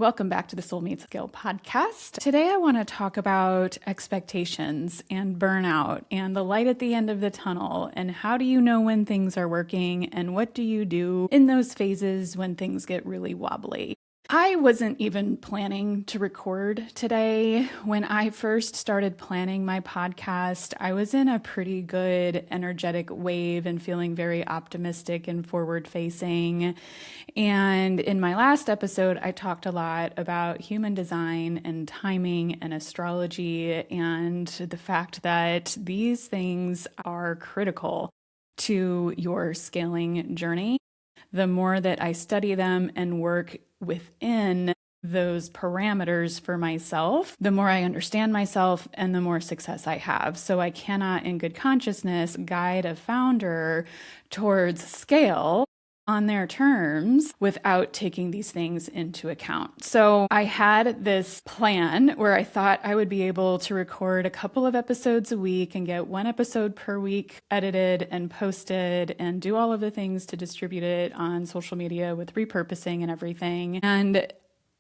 Welcome back to the Soul Meets Skill podcast. Today I want to talk about expectations and burnout and the light at the end of the tunnel and how do you know when things are working and what do you do in those phases when things get really wobbly. I wasn't even planning to record today. When I first started planning my podcast, I was in a pretty good energetic wave and feeling very optimistic and forward-facing. And in my last episode, I talked a lot about human design and timing and astrology and the fact that these things are critical to your scaling journey. The more that I study them and work within those parameters for myself, the more I understand myself and the more success I have. So I cannot, in good consciousness, guide a founder towards scale on their terms without taking these things into account. So I had this plan where I thought I would be able to record a couple of episodes a week and get one episode per week edited and posted and do all of the things to distribute it on social media with repurposing and everything. And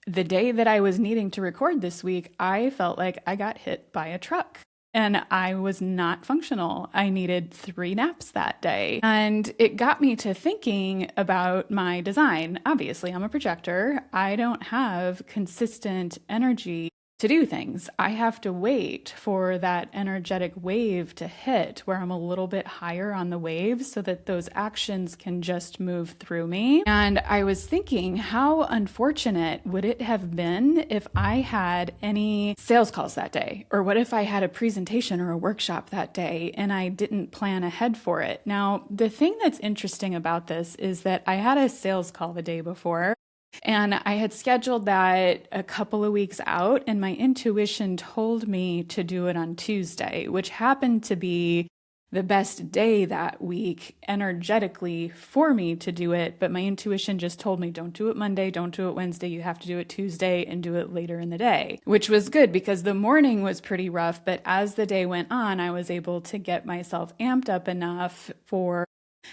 the day that I was needing to record this week, I felt like I got hit by a truck. And I was not functional. I needed 3 naps that day. And it got me to thinking about my design. Obviously, I'm a projector. I don't have consistent energy to do things. I have to wait for that energetic wave to hit where I'm a little bit higher on the wave so that those actions can just move through me. And I was thinking, how unfortunate would it have been if I had any sales calls that day? Or what if I had a presentation or a workshop that day and I didn't plan ahead for it? Now, the thing that's interesting about this is that I had a sales call the day before. And I had scheduled that a couple of weeks out, and my intuition told me to do it on Tuesday, which happened to be the best day that week energetically for me to do it. But my intuition just told me, don't do it Monday, don't do it Wednesday, you have to do it Tuesday and do it later in the day, which was good because the morning was pretty rough. But as the day went on, I was able to get myself amped up enough for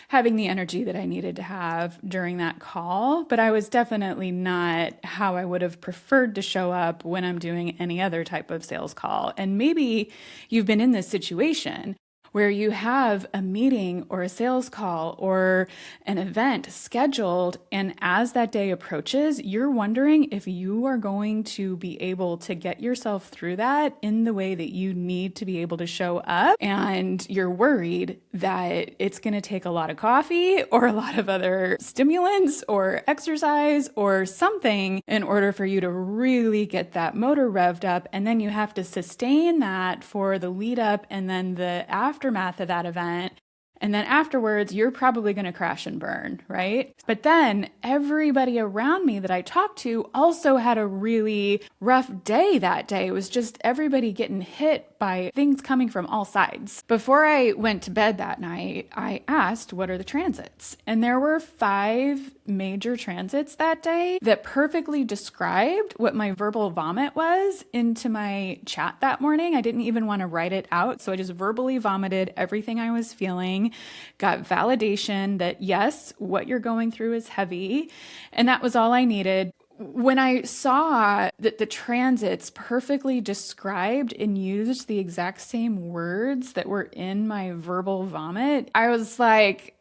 having the energy that I needed to have during that call, but I was definitely not how I would have preferred to show up when I'm doing any other type of sales call. And maybe you've been in this situation where you have a meeting or a sales call or an event scheduled, and as that day approaches, you're wondering if you are going to be able to get yourself through that in the way that you need to be able to show up, and you're worried that it's going to take a lot of coffee or a lot of other stimulants or exercise or something in order for you to really get that motor revved up, and then you have to sustain that for the lead up and then the aftermath of that event. And then afterwards, you're probably going to crash and burn, right? But then everybody around me that I talked to also had a really rough day that day. It was just everybody getting hit by things coming from all sides. Before I went to bed that night, I asked, what are the transits? And there were 5 major transits that day that perfectly described what my verbal vomit was into my chat that morning. I didn't even want to write it out. So I just verbally vomited everything I was feeling, got validation that yes, what you're going through is heavy. And that was all I needed. When I saw that the transits perfectly described and used the exact same words that were in my verbal vomit, I was like,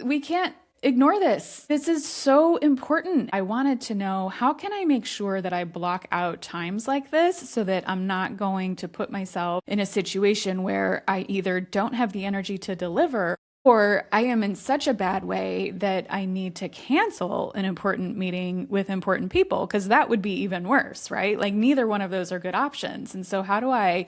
we can't ignore this. This is so important. I wanted to know, how can I make sure that I block out times like this so that I'm not going to put myself in a situation where I either don't have the energy to deliver or I am in such a bad way that I need to cancel an important meeting with important people, because that would be even worse, right? Like neither one of those are good options. And so how do I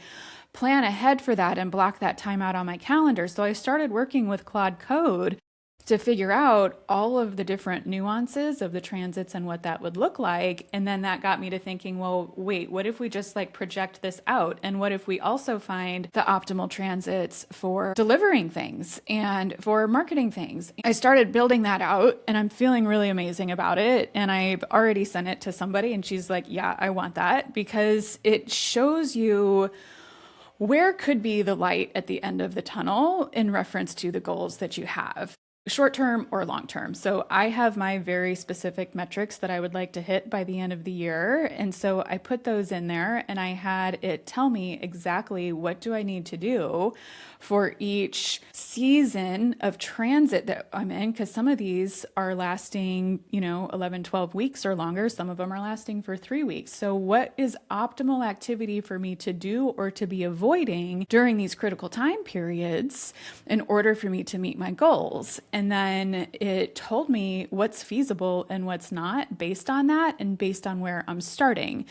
plan ahead for that and block that time out on my calendar? So I started working with Claude Code to figure out all of the different nuances of the transits and what that would look like. And then that got me to thinking, well, wait, what if we just project this out? And what if we also find the optimal transits for delivering things and for marketing things? I started building that out and I'm feeling really amazing about it. And I've already sent it to somebody and she's like, yeah, I want that, because it shows you where could be the light at the end of the tunnel in reference to the goals that you have. short term or long term. So I have my very specific metrics that I would like to hit by the end of the year. And so I put those in there and I had it tell me exactly what do I need to do for each season of transit that I'm in, because some of these are lasting, 11, 12 weeks or longer. Some of them are lasting for 3 weeks. So what is optimal activity for me to do or to be avoiding during these critical time periods in order for me to meet my goals? And then it told me what's feasible and what's not based on that and based on where I'm starting.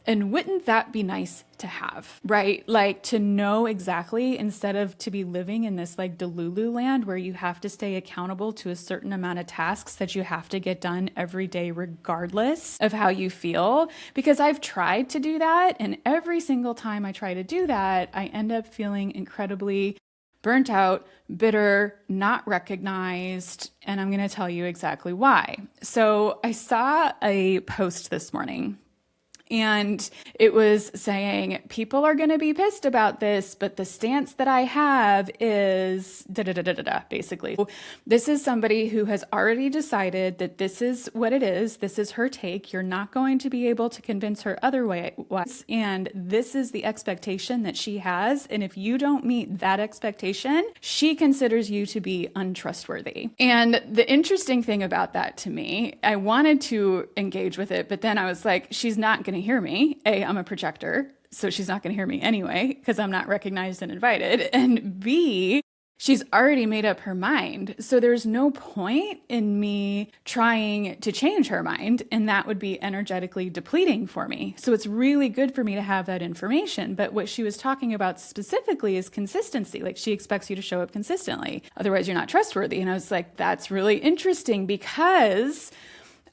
And wouldn't that be nice to have, right? Like to know exactly, instead of to be living in this like Delulu land where you have to stay accountable to a certain amount of tasks that you have to get done every day, regardless of how you feel. Because I've tried to do that. And every single time I try to do that, I end up feeling incredibly burnt out, bitter, not recognized. And I'm going to tell you exactly why. So I saw a post this morning. And it was saying, people are going to be pissed about this, but the stance that I have is basically. This is somebody who has already decided that this is what it is. This is her take. You're not going to be able to convince her otherwise. And this is the expectation that she has. And if you don't meet that expectation, she considers you to be untrustworthy. And the interesting thing about that to me, I wanted to engage with it, but then I was like, she's not going to hear me. A, I'm a projector, so she's not going to hear me anyway because I'm not recognized and invited. And B, she's already made up her mind. So there's no point in me trying to change her mind, and that would be energetically depleting for me. So it's really good for me to have that information. But what she was talking about specifically is consistency. Like she expects you to show up consistently. Otherwise, you're not trustworthy. And I was like, that's really interesting because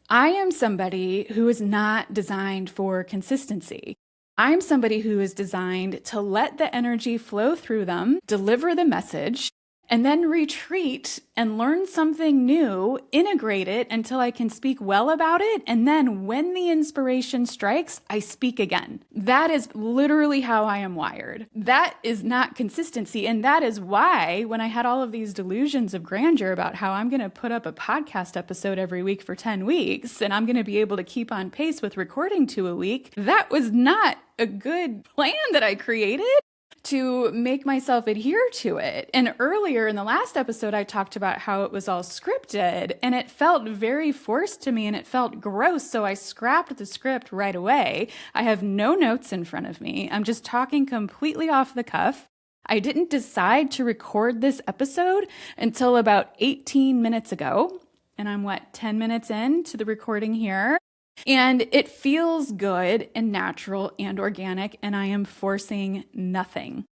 I am somebody who is not designed for consistency. I'm somebody who is designed to let the energy flow through them, deliver the message, and then retreat and learn something new, integrate it until I can speak well about it. And then when the inspiration strikes, I speak again. That is literally how I am wired. That is not consistency. And that is why when I had all of these delusions of grandeur about how I'm going to put up a podcast episode every week for 10 weeks, and I'm going to be able to keep on pace with recording 2 a week, that was not a good plan that I created to make myself adhere to it. And earlier in the last episode, I talked about how it was all scripted and it felt very forced to me and it felt gross. So I scrapped the script right away. I have no notes in front of me. I'm just talking completely off the cuff. I didn't decide to record this episode until about 18 minutes ago. And I'm 10 minutes into the recording here. And it feels good and natural and organic, and I am forcing nothing.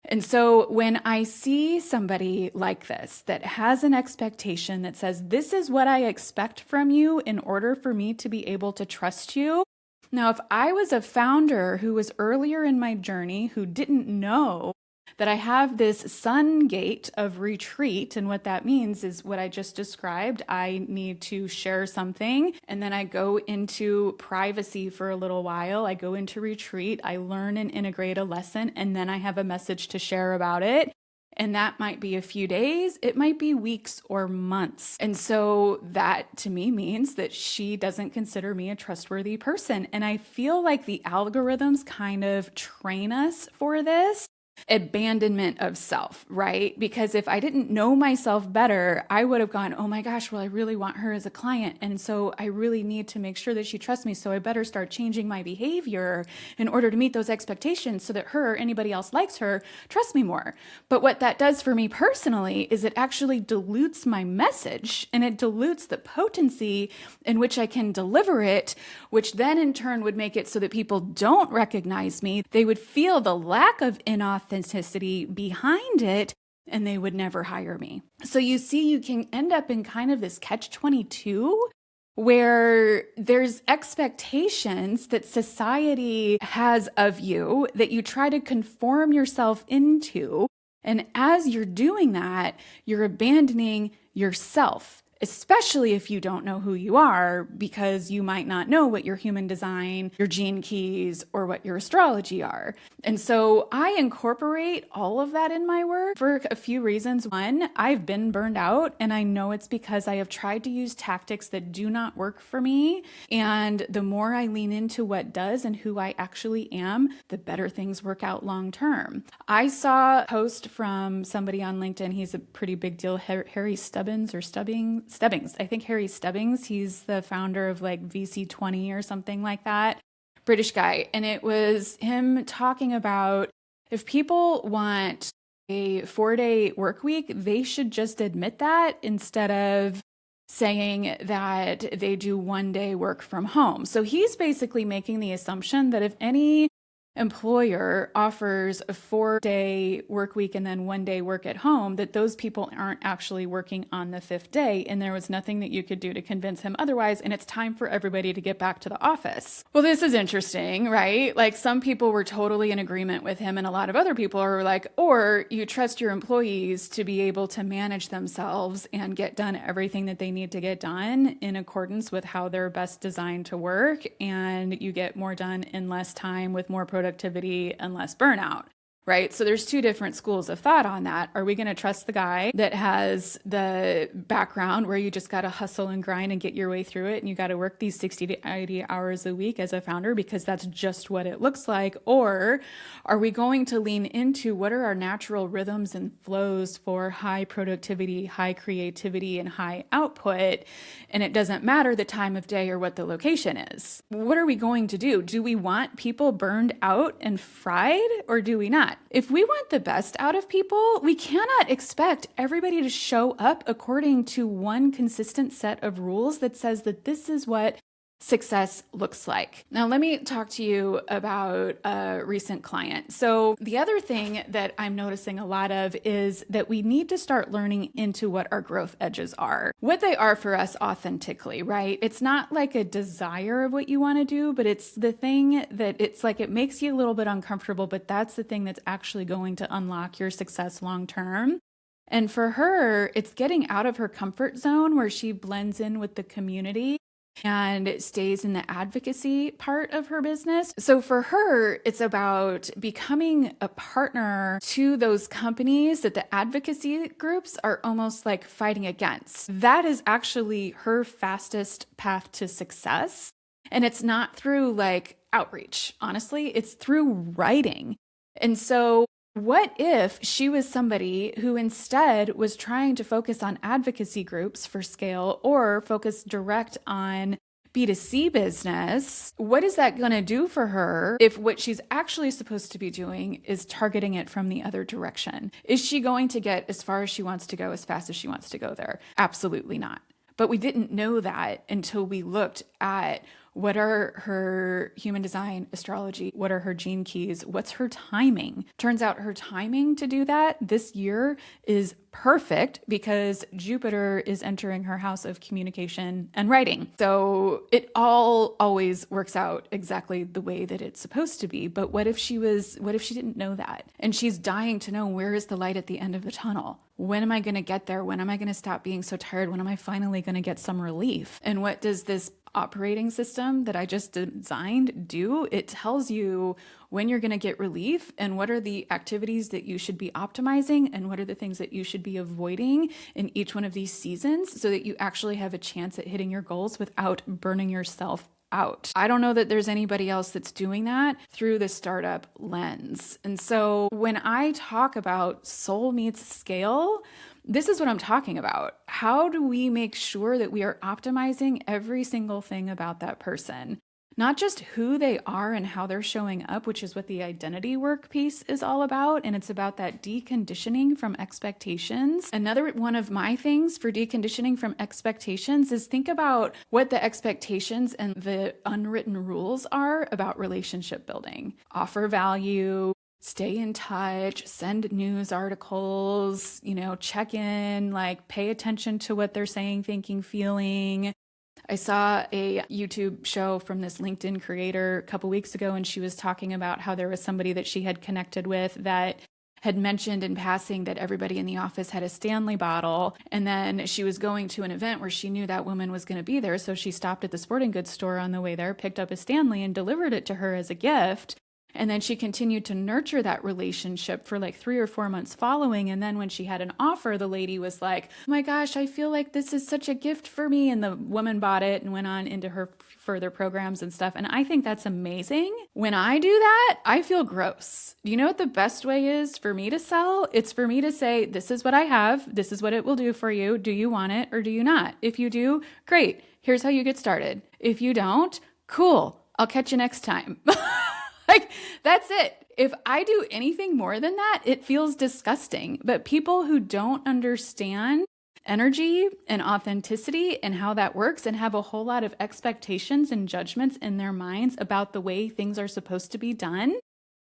And so when I see somebody like this that has an expectation that says, this is what I expect from you in order for me to be able to trust you. Now, if I was a founder who was earlier in my journey who didn't know that I have this sun gate of retreat. And what that means is what I just described. I need to share something and then I go into privacy for a little while. I go into retreat. I learn and integrate a lesson and then I have a message to share about it. And that might be a few days, it might be weeks or months. And so that to me means that she doesn't consider me a trustworthy person. And I feel like the algorithms kind of train us for this. Abandonment of self, right? Because if I didn't know myself better, I would have gone, oh my gosh, well, I really want her as a client. And so I really need to make sure that she trusts me. So I better start changing my behavior in order to meet those expectations so that her or anybody else likes her, trusts me more. But what that does for me personally is it actually dilutes my message and it dilutes the potency in which I can deliver it, which then in turn would make it so that people don't recognize me. They would feel the lack of inauthenticity behind it, and they would never hire me. So you see, you can end up in kind of this catch-22 where there's expectations that society has of you that you try to conform yourself into. And as you're doing that, you're abandoning yourself. especially if you don't know who you are, because you might not know what your human design, your gene keys, or what your astrology are. And so I incorporate all of that in my work for a few reasons. One, I've been burned out, and I know it's because I have tried to use tactics that do not work for me. And the more I lean into what does and who I actually am, the better things work out long term. I saw a post from somebody on LinkedIn. He's a pretty big deal, Harry Stebbings. I think Harry Stebbings. He's the founder of like VC20 or something like that. British guy. And it was him talking about if people want a 4-day work week, they should just admit that instead of saying that they do 1 day work from home. So he's basically making the assumption that if any employer offers a 4-day work week and then 1 day work at home, that those people aren't actually working on the 5th day, and there was nothing that you could do to convince him otherwise, and it's time for everybody to get back to the office. Well, this is interesting, right? Like some people were totally in agreement with him, and a lot of other people are like, or you trust your employees to be able to manage themselves and get done everything that they need to get done in accordance with how they're best designed to work, and you get more done in less time with more productivity and less burnout, right? So there's two different schools of thought on that. Are we going to trust the guy that has the background where you just got to hustle and grind and get your way through it, and you got to work these 60 to 80 hours a week as a founder because that's just what it looks like? Or are we going to lean into what are our natural rhythms and flows for high productivity, high creativity, and high output? And it doesn't matter the time of day or what the location is. What are we going to do? Do we want people burned out and fried, or do we not? If we want the best out of people, we cannot expect everybody to show up according to one consistent set of rules that says that this is what success looks like. Now, let me talk to you about a recent client. So the other thing that I'm noticing a lot of is that we need to start learning into what our growth edges are, what they are for us authentically, right? It's not like a desire of what you want to do, but it's the thing that it's like it makes you a little bit uncomfortable, but that's the thing that's actually going to unlock your success long term. And for her, it's getting out of her comfort zone where she blends in with the community and stays in the advocacy part of her business. So for her, it's about becoming a partner to those companies that the advocacy groups are almost like fighting against. That is actually her fastest path to success. And it's not through like outreach, honestly, it's through writing. And so what if she was somebody who instead was trying to focus on advocacy groups for scale or focus direct on B2C business? What is that going to do for her if what she's actually supposed to be doing is targeting it from the other direction? Is she going to get as far as she wants to go as fast as she wants to go there? Absolutely not. But we didn't know that until we looked at what are her human design, astrology, what are her gene keys, what's her timing. Turns out her timing to do that this year is perfect because Jupiter is entering her house of communication and writing. So it all always works out exactly the way that it's supposed to be. But what if she didn't know that? And she's dying to know, where is the light at the end of the tunnel? When am I going to get there? When am I going to stop being so tired? When am I finally going to get some relief? And what does this operating system that I just designed do? It tells you when you're going to get relief and what are the activities that you should be optimizing and what are the things that you should be avoiding in each one of these seasons so that you actually have a chance at hitting your goals without burning yourself out. I don't know that there's anybody else that's doing that through the startup lens. And so when I talk about soul meets scale, this is what I'm talking about. How do we make sure that we are optimizing every single thing about that person? Not just who they are and how they're showing up, which is what the identity work piece is all about. And it's about that deconditioning from expectations. Another one of my things for deconditioning from expectations is think about what the expectations and the unwritten rules are about relationship building. Offer value, stay in touch, send news articles, check in, like pay attention to what they're saying, thinking, feeling. I saw a YouTube show from this LinkedIn creator a couple weeks ago, and she was talking about how there was somebody that she had connected with that had mentioned in passing that everybody in the office had a Stanley bottle. And then she was going to an event where she knew that woman was going to be there. So she stopped at the sporting goods store on the way there, picked up a Stanley and delivered it to her as a gift. And then she continued to nurture that relationship for like 3 or 4 months following. And then when she had an offer, the lady was like, oh my gosh, I feel like this is such a gift for me. And the woman bought it and went on into her further programs and stuff. And I think that's amazing. When I do that, I feel gross. You know what the best way is for me to sell? It's for me to say, this is what I have. This is what it will do for you. Do you want it or do you not? If you do, great. Here's how you get started. If you don't, cool. I'll catch you next time. Like, that's it. If I do anything more than that, it feels disgusting. But people who don't understand energy and authenticity and how that works and have a whole lot of expectations and judgments in their minds about the way things are supposed to be done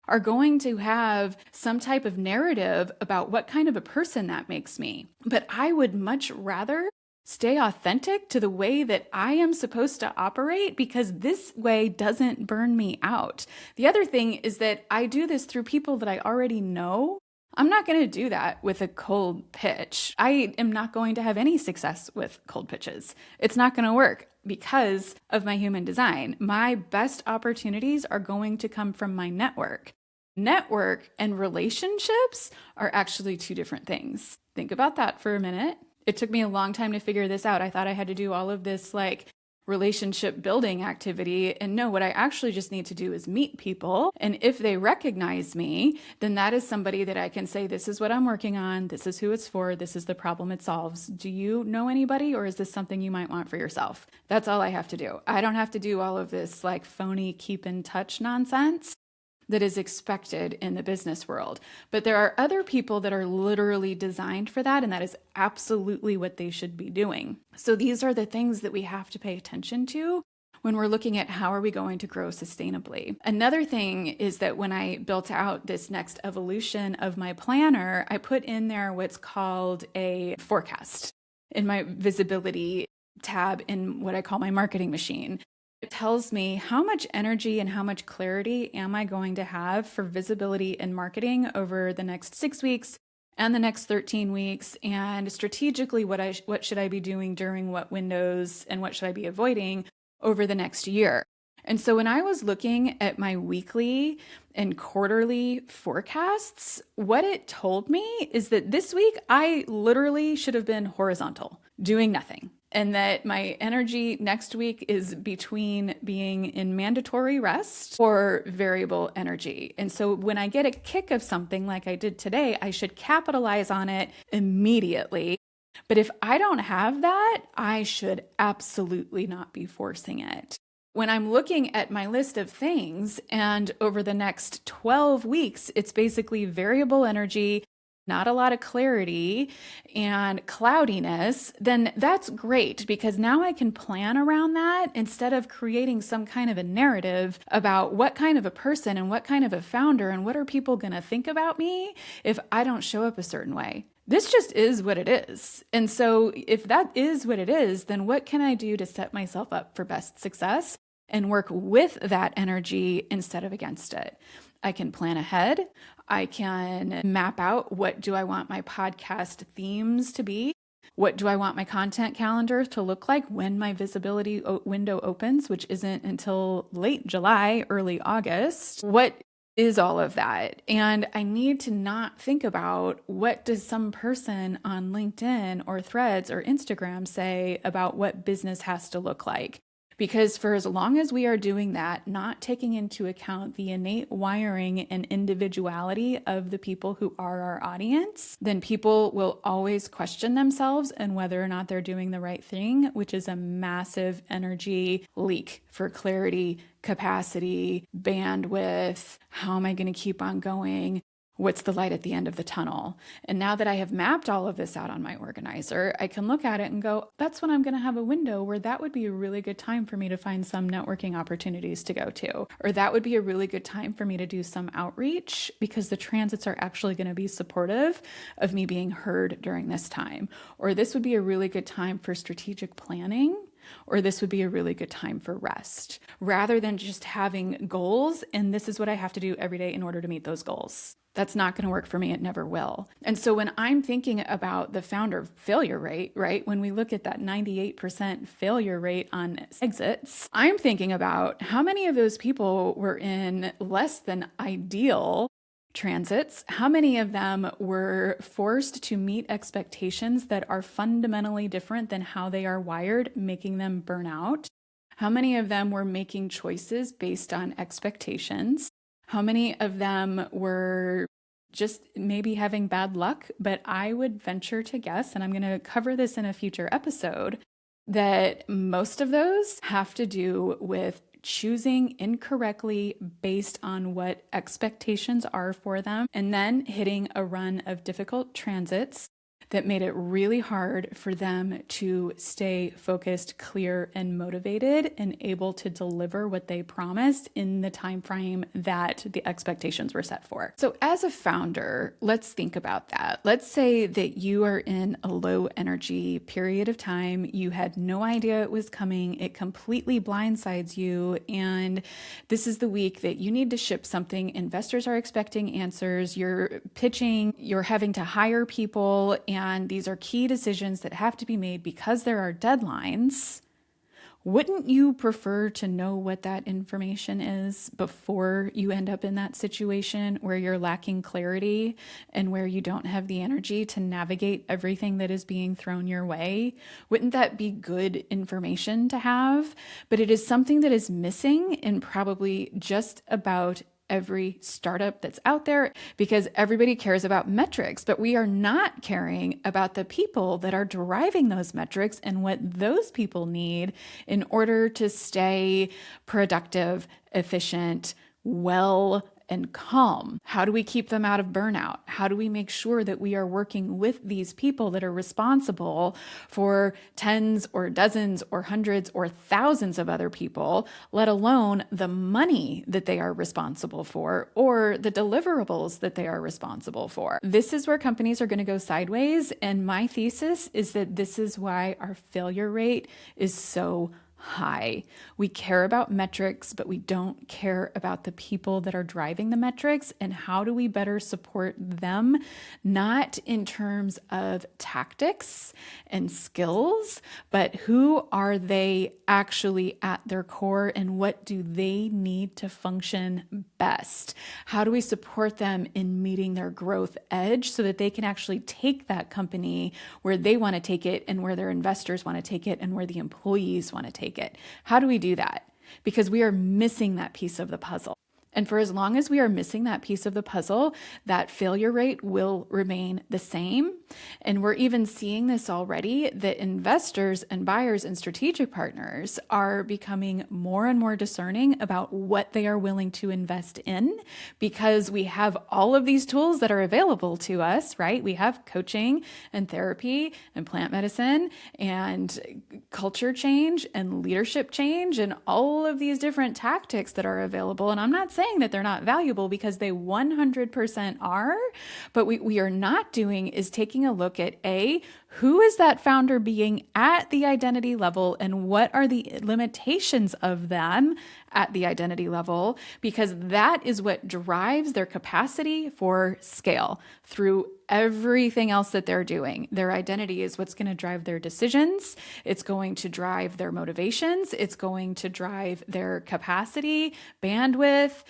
are going to have some type of narrative about what kind of a person that makes me. But I would much rather stay authentic to the way that I am supposed to operate, because this way doesn't burn me out. The other thing is that I do this through people that I already know. I'm not going to do that with a cold pitch. I am not going to have any success with cold pitches. It's not going to work because of my human design. My best opportunities are going to come from my network. Network and relationships are actually two different things. Think about that for a minute. It took me a long time to figure this out. I thought I had to do all of this like relationship building activity. And no, what I actually just need to do is meet people. And if they recognize me, then that is somebody that I can say, this is what I'm working on. This is who it's for. This is the problem it solves. Do you know anybody, or is this something you might want for yourself? That's all I have to do. I don't have to do all of this like phony keep in touch nonsense that is expected in the business world. But there are other people that are literally designed for that, and that is absolutely what they should be doing. So these are the things that we have to pay attention to when we're looking at how are we going to grow sustainably. Another thing is that when I built out this next evolution of my planner, I put in there what's called a forecast in my visibility tab in what I call my marketing machine. It tells me how much energy and how much clarity am I going to have for visibility and marketing over the next 6 weeks and the next 13 weeks, and strategically what should I be doing during what windows and what should I be avoiding over the next year. And so when I was looking at my weekly and quarterly forecasts, what it told me is that this week I literally should have been horizontal, doing nothing. And that my energy next week is between being in mandatory rest or variable energy. And so when I get a kick of something like I did today, I should capitalize on it immediately. But if I don't have that, I should absolutely not be forcing it. When I'm looking at my list of things, and over the next 12 weeks, it's basically variable energy, not a lot of clarity and cloudiness, then that's great, because now I can plan around that instead of creating some kind of a narrative about what kind of a person and what kind of a founder and what are people going to think about me if I don't show up a certain way. This just is what it is. And so if that is what it is, then what can I do to set myself up for best success and work with that energy instead of against it? I can plan ahead. I can map out, what do I want my podcast themes to be? What do I want my content calendar to look like when my visibility window opens, which isn't until late July, early August? What is all of that? And I need to not think about what does some person on LinkedIn or Threads or Instagram say about what business has to look like. Because for as long as we are doing that, not taking into account the innate wiring and individuality of the people who are our audience, then people will always question themselves and whether or not they're doing the right thing, which is a massive energy leak for clarity, capacity, bandwidth. How am I going to keep on going? What's the light at the end of the tunnel? And now that I have mapped all of this out on my organizer, I can look at it and go, that's when I'm going to have a window where that would be a really good time for me to find some networking opportunities to go to. Or that would be a really good time for me to do some outreach, because the transits are actually going to be supportive of me being heard during this time. Or this would be a really good time for strategic planning, or this would be a really good time for rest, rather than just having goals and this is what I have to do every day in order to meet those goals. That's not going to work for me. It never will. And so when I'm thinking about the founder failure rate, right, when we look at that 98% failure rate on exits, I'm thinking about how many of those people were in less than ideal transits, how many of them were forced to meet expectations that are fundamentally different than how they are wired, making them burn out. How many of them were making choices based on expectations? How many of them were just maybe having bad luck? But I would venture to guess, and I'm going to cover this in a future episode, that most of those have to do with choosing incorrectly based on what expectations are for them, and then hitting a run of difficult transits that made it really hard for them to stay focused, clear, and motivated and able to deliver what they promised in the time frame that the expectations were set for. So as a founder, let's think about that. Let's say that you are in a low energy period of time. You had no idea it was coming. It completely blindsides you. And this is the week that you need to ship something. Investors are expecting answers. You're pitching, you're having to hire people, and these are key decisions that have to be made because there are deadlines. Wouldn't you prefer to know what that information is before you end up in that situation where you're lacking clarity and where you don't have the energy to navigate everything that is being thrown your way? Wouldn't that be good information to have? But it is something that is missing in probably just about every startup that's out there, because everybody cares about metrics, but we are not caring about the people that are driving those metrics and what those people need in order to stay productive, efficient, well, and calm. How do we keep them out of burnout? How do we make sure that we are working with these people that are responsible for tens or dozens or hundreds or thousands of other people, let alone the money that they are responsible for or the deliverables that they are responsible for? This is where companies are going to go sideways. And my thesis is that this is why our failure rate is so high. We care about metrics, but we don't care about the people that are driving the metrics, and how do we better support them, not in terms of tactics and skills, but who are they actually at their core and what do they need to function best? How do we support them in meeting their growth edge so that they can actually take that company where they want to take it and where their investors want to take it and where the employees want to take it? How do we do that? Because we are missing that piece of the puzzle. And for as long as we are missing that piece of the puzzle, that failure rate will remain the same. And we're even seeing this already, that investors and buyers and strategic partners are becoming more and more discerning about what they are willing to invest in, because we have all of these tools that are available to us, right? We have coaching and therapy and plant medicine and culture change and leadership change and all of these different tactics that are available. And I'm not saying that they're not valuable, because they 100% are, but we are not doing is taking a look at who is that founder being at the identity level and what are the limitations of them at the identity level, because that is what drives their capacity for scale through everything else that they're doing. Their identity is what's going to drive their decisions. It's going to drive their motivations. It's going to drive their capacity, bandwidth,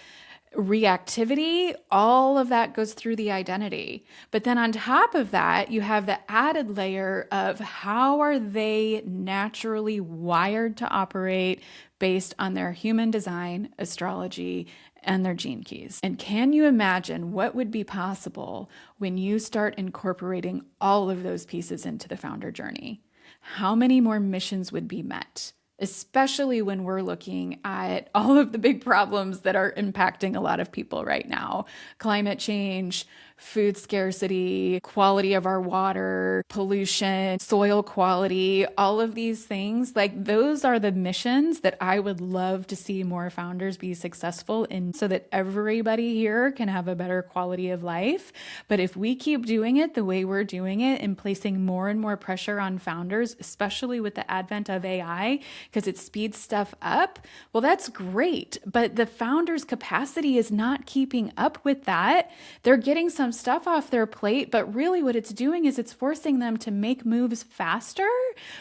reactivity. All of that goes through the identity. But then on top of that, you have the added layer of how are they naturally wired to operate based on their human design, astrology, and their gene keys. And can you imagine what would be possible when you start incorporating all of those pieces into the founder journey? How many more missions would be met? especially when we're looking at all of the big problems that are impacting a lot of people right now. Climate change, food scarcity, quality of our water, pollution, soil quality, all of these things. Like, those are the missions that I would love to see more founders be successful in, so that everybody here can have a better quality of life. But if we keep doing it the way we're doing it and placing more and more pressure on founders, especially with the advent of AI, because it speeds stuff up, well, that's great. But the founder's capacity is not keeping up with that. They're getting some stuff off their plate, but really what it's doing is it's forcing them to make moves faster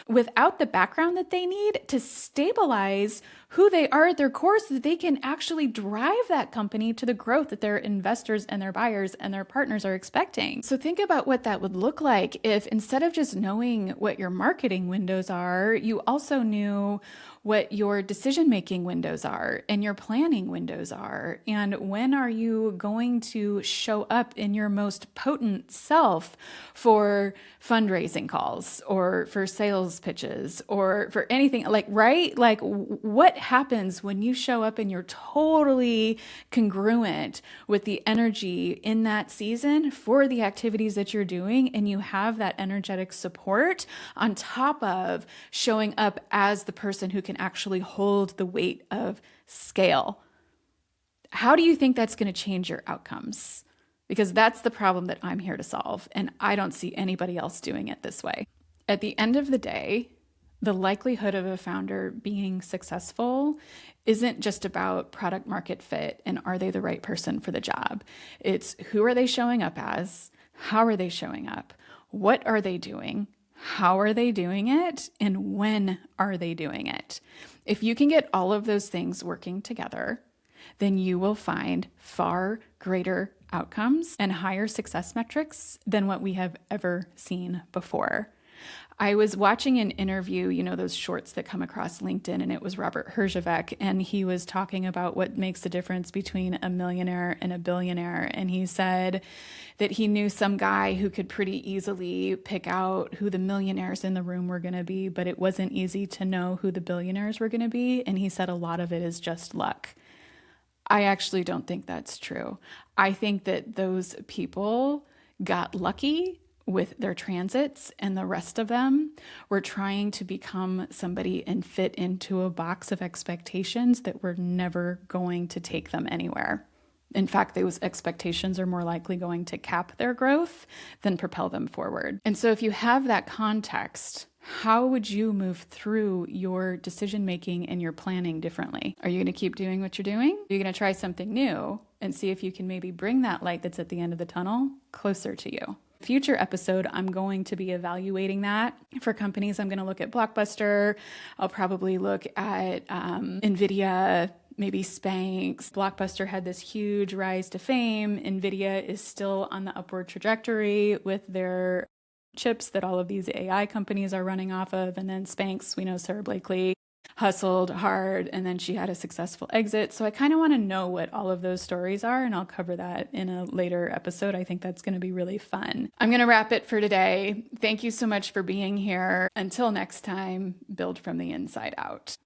without the background that they need to stabilize who they are at their core, so that they can actually drive that company to the growth that their investors and their buyers and their partners are expecting. So think about what that would look like if, instead of just knowing what your marketing windows are, you also knew what your decision-making windows are and your planning windows are. And when are you going to show up in your most potent self for fundraising calls or for sales pitches or for anything, like, right? Like, what happens when you show up and you're totally congruent with the energy in that season for the activities that you're doing, and you have that energetic support on top of showing up as the person who can actually hold the weight of scale? How do you think that's going to change your outcomes? Because that's the problem that I'm here to solve, and I don't see anybody else doing it this way. At the end of the day, the likelihood of a founder being successful isn't just about product market fit and are they the right person for the job. It's who are they showing up as? How are they showing up? What are they doing? How are they doing it? And when are they doing it? If you can get all of those things working together, then you will find far greater outcomes and higher success metrics than what we have ever seen before. I was watching an interview, you know, those shorts that come across LinkedIn, and it was Robert Herjavec, and he was talking about what makes the difference between a millionaire and a billionaire. And he said that he knew some guy who could pretty easily pick out who the millionaires in the room were going to be, but it wasn't easy to know who the billionaires were going to be. And he said a lot of it is just luck. I actually don't think that's true. I think that those people got lucky with their transits, and the rest of them were trying to become somebody and fit into a box of expectations that were never going to take them anywhere. In fact, those expectations are more likely going to cap their growth than propel them forward. And so if you have that context, how would you move through your decision making and your planning differently? Are you going to keep doing what you're doing? Are you going to try something new and see if you can maybe bring that light that's at the end of the tunnel closer to you? Future episode, I'm going to be evaluating that for companies. I'm going to look at Blockbuster. I'll probably look at NVIDIA, maybe Spanx. Blockbuster had this huge rise to fame. NVIDIA is still on the upward trajectory with their chips that all of these AI companies are running off of. And then Spanx, we know Sarah Blakely hustled hard and then she had a successful exit. So I kind of want to know what all of those stories are, and I'll cover that in a later episode. I think that's going to be really fun. I'm going to wrap it for today. Thank you so much for being here. Until next time, build from the inside out.